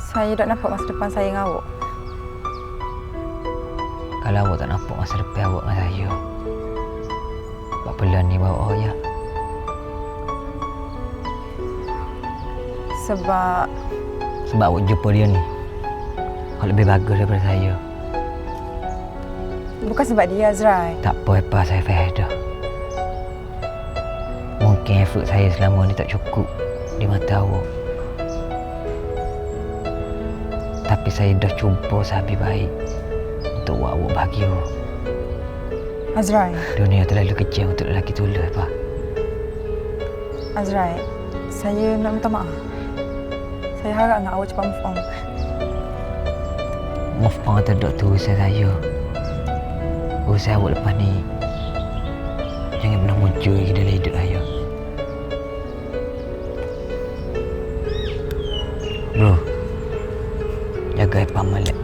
Saya tak nampak masa depan saya dengan awak. Kalau awak tak nampak masa depan awak dengan saya, buat pelan ni bawa awak ya. Sebab awak jumpa dia ni, awak lebih bagus daripada saya. bukan sebab dia, Azrai. Tak apa saya faham dah. Mungkin effort saya selama ni tak cukup di mata awak. Tapi saya dah cuba sehabis baik untuk buat awak bahagia. Azrai. Dunia terlalu kecil untuk lelaki tulus, Pak. Azrai, saya nak minta maaf. Saya harap nak awak cepat move on. Move on atau tak tu urusan saya. Urusan awak lepas ni jangan pernah muncul lagi dalam hidup saya. Bro, jaga Ipah Malik.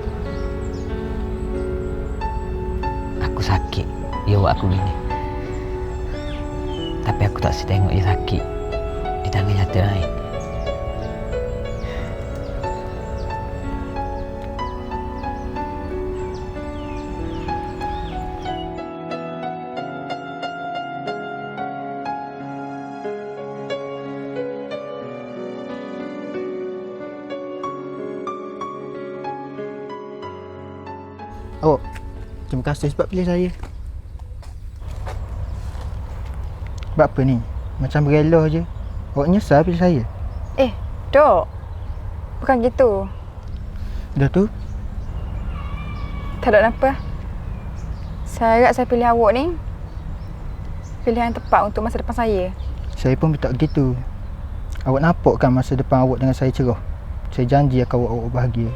Aku sakit dia buat aku gini. Tapi aku tak sedar tengok dia sakit di tangan nyata lain. Awak, terima kasih sebab pilih saya. Sebab apa ni? Macam berelah je. Awak nyesal pilih saya? Dok. Bukan gitu. Dah tu? Tak ada apa. Saya harap saya pilih awak ni pilihan yang tepat untuk masa depan saya. Saya pun tak begitu. Awak nampak kan masa depan awak dengan saya cerah? Saya janji akan buat awak bahagia.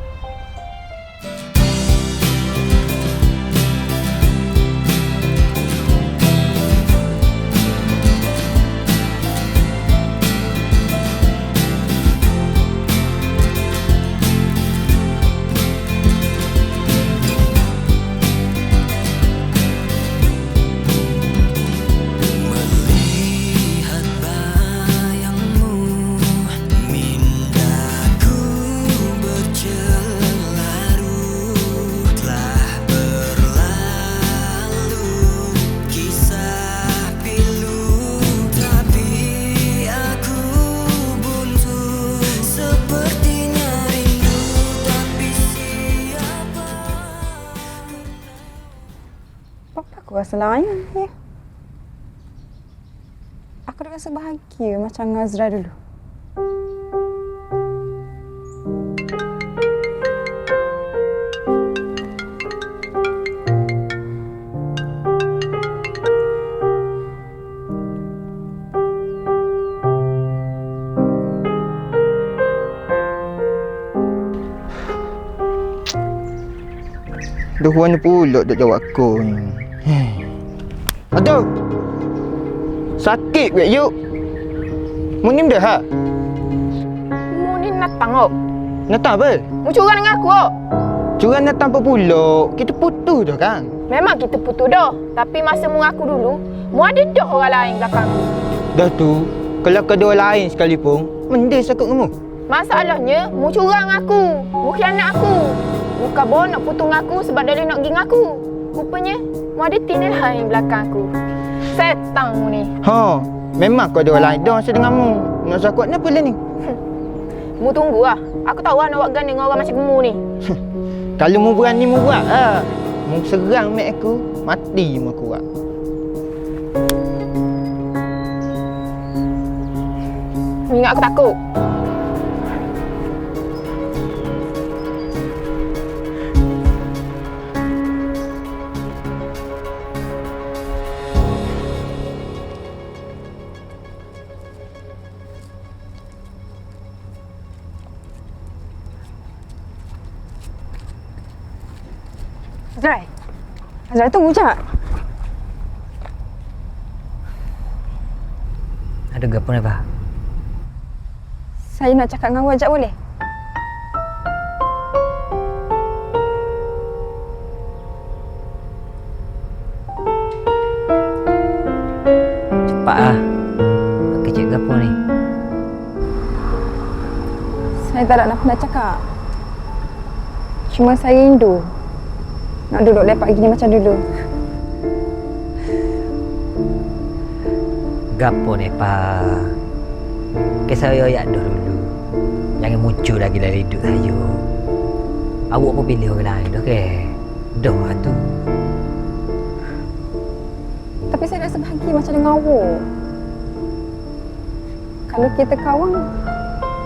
Aku rasa lain ya. Aku dah rasa bahagia macam dengan Azra dulu. Dah warna pula tak jawab aku ni. Aduh! Sakit ke yuk? Munim dah ha? Mu ni natang kok. Natang apa? Mu curang dengan aku kok. Curang natang apa pula? Kita putus dah kan? Memang kita putus dah. Tapi masa mu aku dulu, mu ada dah orang lain belakang aku. Dah tu, kalau kedua lain sekalipun, mending sakut kamu. Masalahnya, mu curang aku. Mu khianat aku. Muka boh nak putus dengan aku sebab dia nak pergi dengan aku. Rupanya, mu ada tindak lain belakang aku. Setan mu ni. Ha, memang kau ada orang lain dah masa denganmu. Nak sakut ni apa lah ni? Mu tunggu lah. Aku tahu lah nak buat ganda dengan orang macam mu ni. Kalau mu berani mu buat ha. Mu serang mek aku, mati mu aku buat. Mu ingat aku takut. Azrai. Azrai tunggu sekejap. Ada gapo ni, Pak? Saya nak cakap dengan awak sekejap boleh? Cepat lah. Kecil gapo ni? Saya tak ada nak cakap. Cuma saya rindu nak duduk lepak gini macam dulu. Gapo ni pa? Kisah saya yak dah dulu. Jangan muncul lagi dalam hidup saya. Awak pun pilih orang lain dah ke? Dah lah tu. Tapi saya rasa bahagia macam dengan awak. Kalau kita kawan,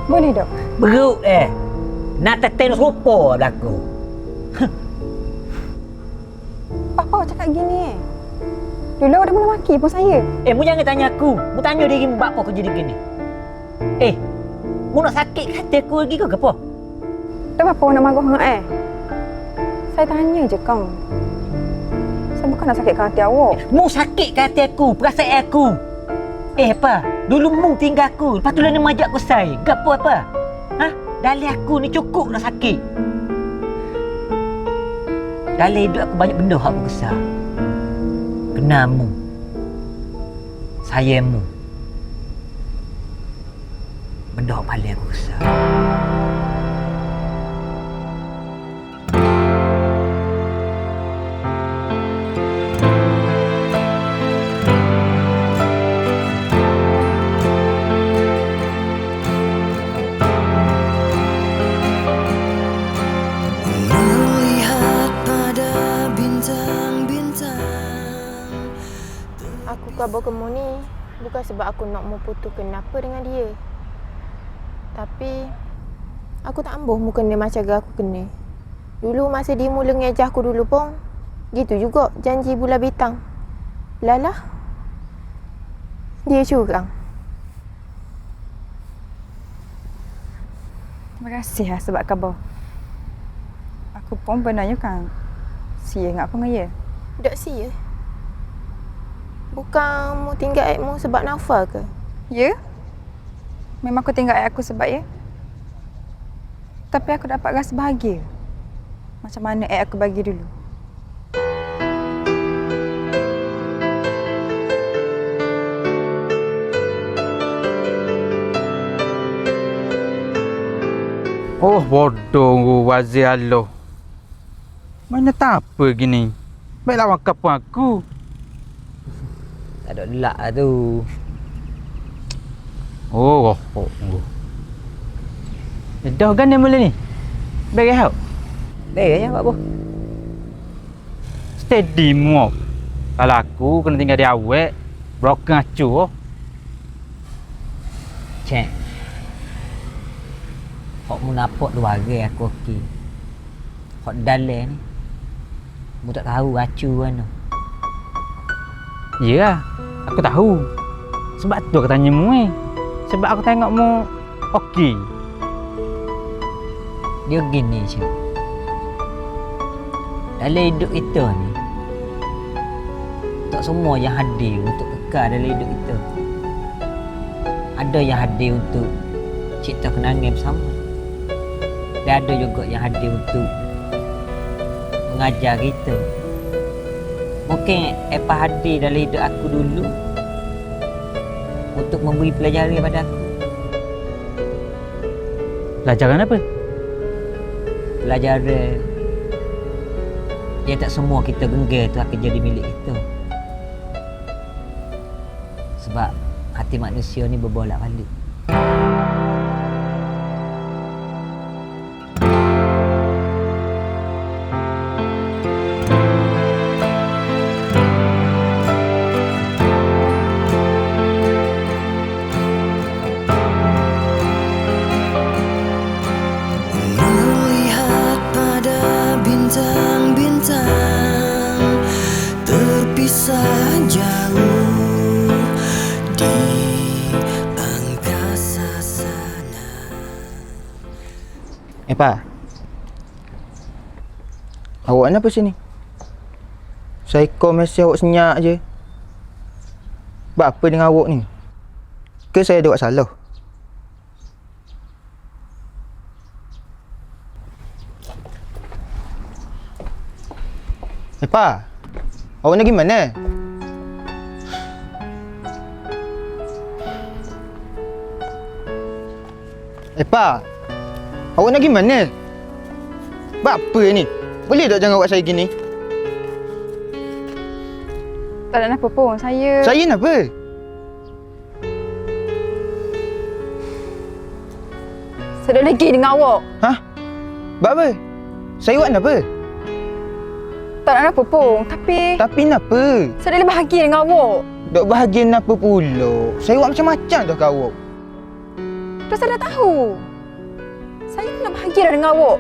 boleh tak? Beruk nak tetenos rupa berlaku. Papa awak cakap gini Dulu awak dah mula maki pun saya. Mu jangan tanya aku. Mu tanya dirimu buat apa kerja begini. Mu nak sakit hati aku lagi ke apa? Tak apa awak nak marah dengan Saya tanya je kang. Saya bukan nak sakitkan hati awak. Mu sakitkan hati aku, perasaan aku. Apa? Dulu mu tinggal aku, lepas tu lah nak majak aku say. Gapo apa? Dalih aku ni cukup nak sakit. Dalam hidup aku banyak benda hak besar. Kenamu. Sayangmu. Benda hak paling aku besar. Aku kabur kamu ni bukan sebab aku nak mau putus kenapa dengan dia. Tapi aku tak ambuh mu kena macam aku kena. Dulu masa dia mula ngejah aku dulu pun gitu juga janji bulan bintang. Lalah dia curang. Terima kasih sebab khabar. Aku pun benarnya kan sia ingat apa dengan dia. Tak sia. Bukan mu tinggal mu sebab Naufal ke? Ya? Memang aku tinggal aku sebab ya. Tapi aku dapat rasa bahagia. Macam mana aku bagi dulu. Oh, bodoh Wazir Allah. Mana tak apa gini. Baiklah wakaf pun aku. Tak ada delak lah tu. Oh, dah kan dia mula ni? Beres tau? Beres je buat apa? Steady mu. Kalau aku kena tinggal di awet, broken acuh. Cek. Hak mu nampak dua hari aku okey. Hak dalam ni. Mu tak tahu acu mana. Ya, aku tahu. Sebab tu aku tanya mu Sebab aku tengok mu okey. Dia gini je. Dalam hidup kita ni, tak semua yang hadir untuk kekal dalam hidup kita. Ada yang hadir untuk cipta kenangan bersama. Dan ada juga yang hadir untuk mengajar kita. Mungkin apa hadir dalam hidup aku dulu untuk memberi pelajaran kepada aku. Pelajaran apa? Pelajaran yang tak semua kita genggam tu akan jadi milik kita. Sebab hati manusia ni berbolak-balik. Pak. Awak kenapa sini? Saya call mesej awak senyap je. Buat apa dengan awak ni? Ke saya ada buat salah? Pak. Awak nak pergi mana? Pak. Awak nak pergi mana? Buat apa ni? Boleh tak jangan buat saya gini? Tak ada apa pun. Saya Saya nak apa? ada lagi dengan awak. Ha? Buat apa? Saya buat nak apa? Tak ada apa pun. Tapi nak apa? Saya dah bahagia dengan awak. Dok bahagia nak apa pula? Saya buat macam-macam dah kat awak. Tu saya dah tahu. Saya tu nak bahagia dah dengan awak.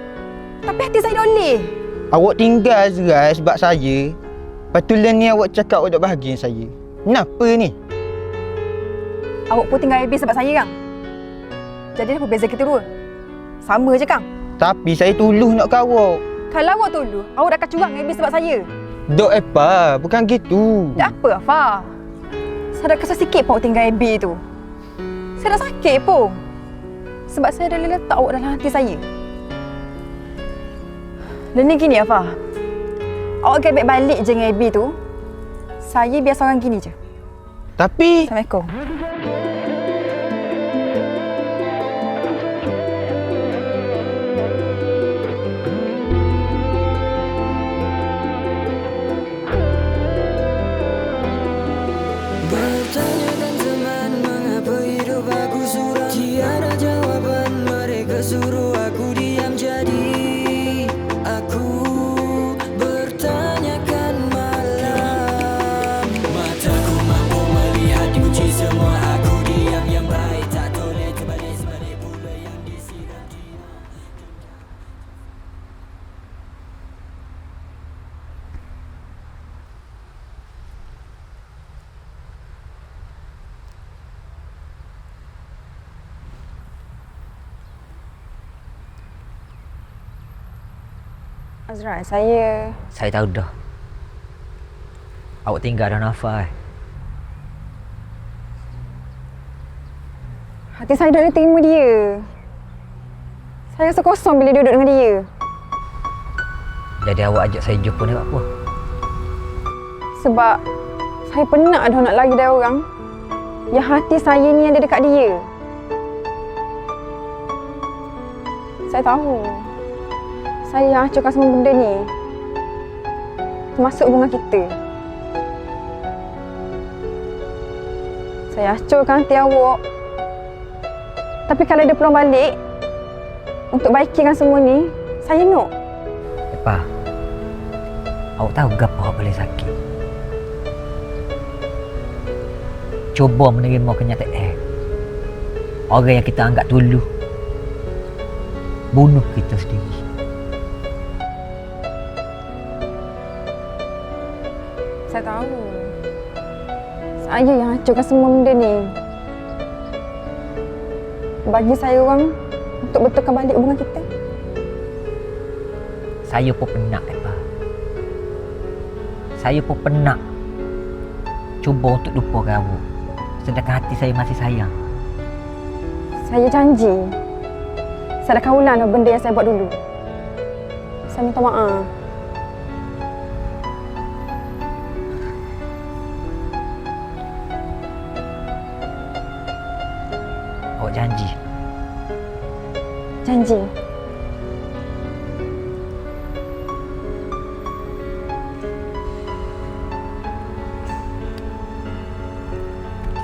Tapi hati saya dah oleh. Awak tinggal Azrai sebab saya. Patulah ni awak cakap awak dok bahagia dengan saya. Kenapa ni? Awak pun tinggal habis sebab saya, Kang. Jadi apa beza kita dua? Sama je, Kang. Tapi saya tuluh nak kat awak. Kalau awak tolong, awak dah akan curang habis sebab saya. Dok apa? Bukan gitu. Tak apa, Afa. Saya dah kesal sikit pun awak tinggal AB tu. Saya dah sakit pun. Sebab saya dah letak awak dalam hati saya. Dan ni gini, Afa. Awak gebek balik je dengan AB tu. Saya biasa orang gini je. Tapi Assalamualaikum. Bertanyakan teman mengapa hidup aku suram. Tiada jawaban, mereka suruh aku diam. Jadi aku bertanyakan malam. Mataku mampu melihat dikunci semua. Aku diam yang baik, tak toleh terbalik-sebalik pula yang disiram diam. Azrai, saya Saya tahu dah. Awak tinggal dah nafas. hati saya dah terima dia. Saya rasa kosong bila duduk dengan dia. Jadi awak ajak saya jumpa ni buat apa? Sebab saya penat dah nak lari dari orang yang hati saya ni ada dekat dia. Saya tahu. Saya yang hancurkan semua benda ni. Termasuk hubungan kita. Saya hancurkan hati awak. Tapi kalau ada peluang balik untuk baikikan semua ni, saya nak. Epa, awak tahu gapo awak boleh sakit? Cuba menerima kenyataan. Orang yang kita anggap tuluh bunuh kita sendiri. Saya tahu. Saya yang hancurkan semua benda ni. Bagi saya orang untuk betulkan balik hubungan kita. Saya pun penat, Epa. Saya pun penat cuba untuk lupakan awak. Sedangkan hati saya masih sayang. Saya janji. Saya dah ulang dah benda yang saya buat dulu. Saya minta maaf. Awak janji. Janji.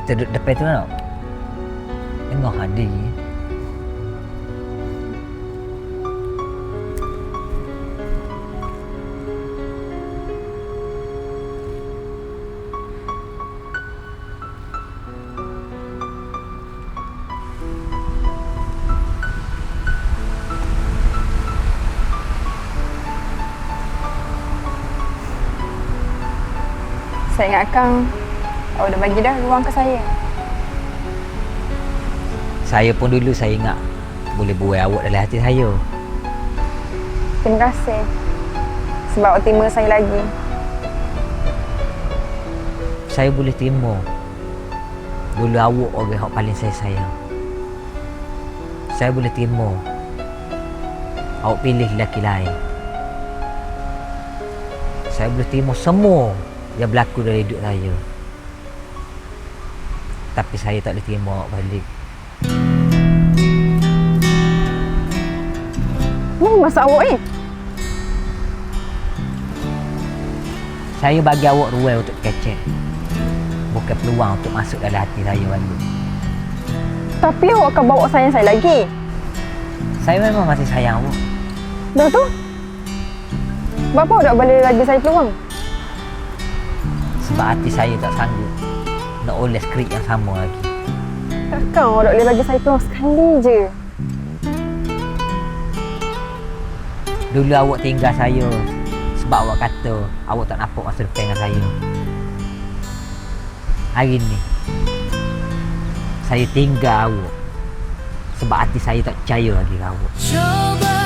Kita duduk depan tu nak tengok hadir. Saya ingatkan awak dah bagi dah ruang ke saya. Saya pun dulu saya ingat boleh buai awak dalam hati saya. Terima kasih. Sebab awak terima saya lagi. Saya boleh terima dulu awak orang yang paling saya sayang. Saya boleh terima awak pilih lelaki lain. Saya boleh terima semua yang berlaku dalam hidup saya. Tapi saya tak boleh terima awak balik. Apa masak awak ni? Saya bagi awak ruang untuk kecek. Bukan peluang untuk masuk dalam hati saya lagi. Tapi awak akan bawa sayang saya lagi. Saya memang masih sayang awak. Dah tu? Bapa awak tak boleh lagi saya peluang? Sebab hati saya tak sanggup nak oles skrip yang sama lagi. Takkan awak tak boleh bagi saya peluang sekali je? Dulu awak tinggal saya sebab awak kata awak tak nampak masa depan dengan saya. Hari ni saya tinggal awak sebab hati saya tak percaya lagi dengan awak. Coba